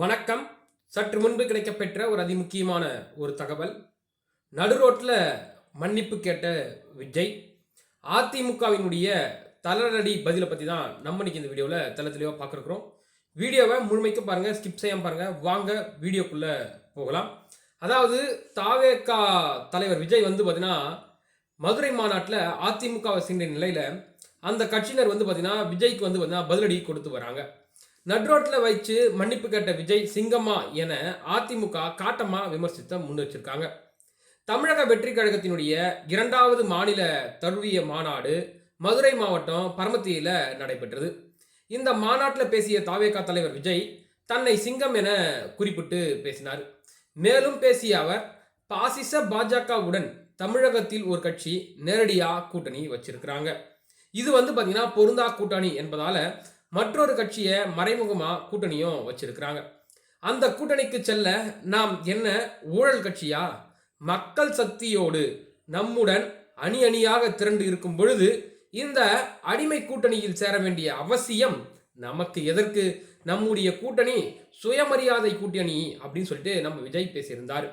வணக்கம். சற்று முன்பு கிடைக்கப்பெற்ற ஒரு அதிமுக்கியமான ஒரு தகவல். நடுரோட்டில் மன்னிப்பு கேட்ட விஜய், அதிமுகவினுடைய தளரடி பதிலை பற்றி தான் நம்ம இன்னைக்கு இந்த வீடியோவில் தெளிவாக பார்க்குறோம். வீடியோவை முழுமைக்கு பாருங்கள், ஸ்கிப் செய்யாமல் பாருங்கள். வாங்க வீடியோக்குள்ளே போகலாம். அதாவது தாவேக தலைவர் விஜய் வந்து பார்த்தீங்கன்னா மதுரை மாநாட்டில் அதிமுகவை சென்ற நிலையில் அந்த கட்சியினர் வந்து பார்த்தீங்கன்னா விஜய்க்கு வந்து பார்த்தீங்கன்னா பதிலடி கொடுத்து வராங்க. நட்ரோட்டில் வைத்து மன்னிப்பு கேட்ட விஜய் சிங்கம்மா என அதிமுக காட்டமா விமர்சித்த முன் வச்சிருக்காங்க. தமிழக வெற்றி கழகத்தினுடைய 2வது மாநில தழுவிய மாநாடு மதுரை மாவட்டம் பரமத்தியில நடைபெற்றது. இந்த மாநாட்டில் பேசிய தாவேகா தலைவர் விஜய் தன்னை சிங்கம் என குறிப்பிட்டு பேசினார். மேலும் பேசிய அவர், பாசிச பாஜகவுடன் தமிழகத்தில் ஒரு கட்சி நேரடியாக கூட்டணி வச்சிருக்கிறாங்க. இது வந்து பார்த்தீங்கன்னா பொருந்தா கூட்டணி என்பதால மற்றொரு கட்சியை மறைமுகமாக கூட்டணியும் வச்சிருக்கிறாங்க. அந்த கூட்டணிக்கு செல்ல நாம் என்ன ஊழல் கட்சியா? மக்கள் சக்தியோடு நம்முடன் அணி அணியாக திரண்டு இருக்கும் பொழுது இந்த அடிமை கூட்டணியில் சேர வேண்டிய அவசியம் நமக்கு எதற்கு? நம்முடைய கூட்டணி சுயமரியாதை கூட்டணி அப்படின்னு சொல்லிட்டு நம்ம விஜய் பேசியிருந்தார்.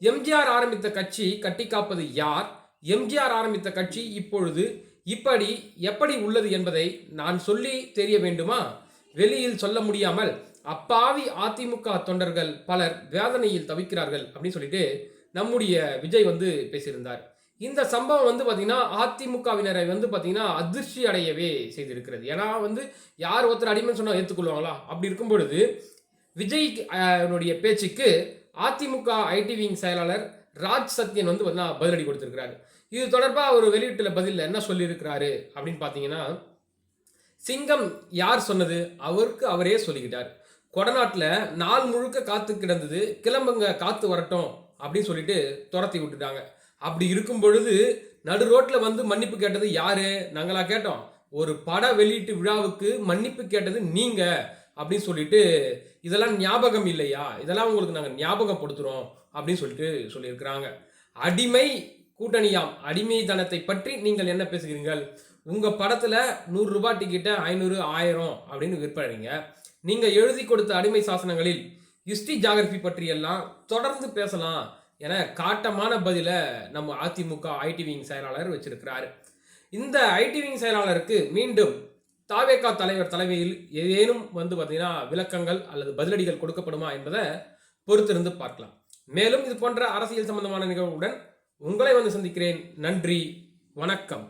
எம்ஜிஆர் ஆரம்பித்த கட்சி கட்டி காப்பது யார்? எம்ஜிஆர் ஆரம்பித்த கட்சி இப்பொழுது இப்படி எப்படி உள்ளது என்பதை நான் சொல்லி தெரிய வேண்டுமா? வெளியில் சொல்ல முடியாமல் அப்பாவி அதிமுக தொண்டர்கள் பலர் வேதனையில் தவிக்கிறார்கள் அப்படின்னு சொல்லிட்டு நம்முடைய விஜய் வந்து பேசியிருந்தார். இந்த சம்பவம் வந்து பார்த்தீங்கன்னா அதிமுகவினரை வந்து பார்த்தீங்கன்னா அதிர்ச்சி அடையவே செய்திருக்கிறது. ஏன்னா வந்து யார் ஒருத்தர் அடிமைன்னு சொன்னால் ஏற்றுக்கொள்வாங்களா? அப்படி இருக்கும் பொழுது விஜய் பேச்சுக்கு அதிமுக ஐடி விங் செயலாளர் ராஜ் சத்யன் வந்து பார்த்தீங்கன்னா பதிலடி கொடுத்திருக்கிறாரு. இது தொடர்பாக ஒரு வெளியீட்டுல பதில் என்ன சொல்லியிருக்கிறாரு அப்படின்னு பார்த்தீங்கன்னா, சிங்கம் யார் சொன்னது? அவருக்கு அவரே சொல்லிக்கிட்டார். கொடநாட்டில் நாள் முழுக்க காத்து கிடந்தது, கிளம்புங்க காத்து வரட்டும் அப்படின்னு சொல்லிட்டு துரத்தி விட்டுட்டாங்க. அப்படி இருக்கும் பொழுது நடு ரோட்டில் வந்து மன்னிப்பு கேட்டது யாரு? நாங்களா கேட்டோம்? ஒரு பட வெளியீட்டு விழாவுக்கு மன்னிப்பு கேட்டது நீங்க அப்படின்னு சொல்லிட்டு, இதெல்லாம் ஞாபகம் இல்லையா? இதெல்லாம் உங்களுக்கு நாங்கள் ஞாபகப்படுத்துறோம் அப்படின்னு சொல்லிட்டு சொல்லியிருக்கிறாங்க. அடிமை கூட்டணியாம். அடிமைத்தனத்தை பற்றி நீங்கள் என்ன பேசுகிறீர்கள்? உங்க படத்துல 100 ரூபாய் டிக்கெட்டை 500, 1000 அப்படின்னு விற்பறீங்க. நீங்க எழுதி கொடுத்த அடிமை சாசனங்களில் ஹிஸ்டரி ஜாகிரபி பற்றி எல்லாம் தொடர்ந்து பேசலாம் என காட்டமான பதில நம்ம அதிமுக ஐடி விங் செயலாளர் வச்சிருக்கிறாரு. இந்த ஐடி விங் செயலாளருக்கு மீண்டும் தாவேகா தலைவர் தலைமையில் ஏதேனும் வந்து பார்த்தீங்கன்னா விளக்கங்கள் அல்லது பதிலடிகள் கொடுக்கப்படுமா என்பதை பொறுத்திருந்து பார்க்கலாம். மேலும் இது போன்ற அரசியல் சம்பந்தமான நிகழ்வுடன் உங்களை வந்து சந்திக்கிறேன். நன்றி, வணக்கம்.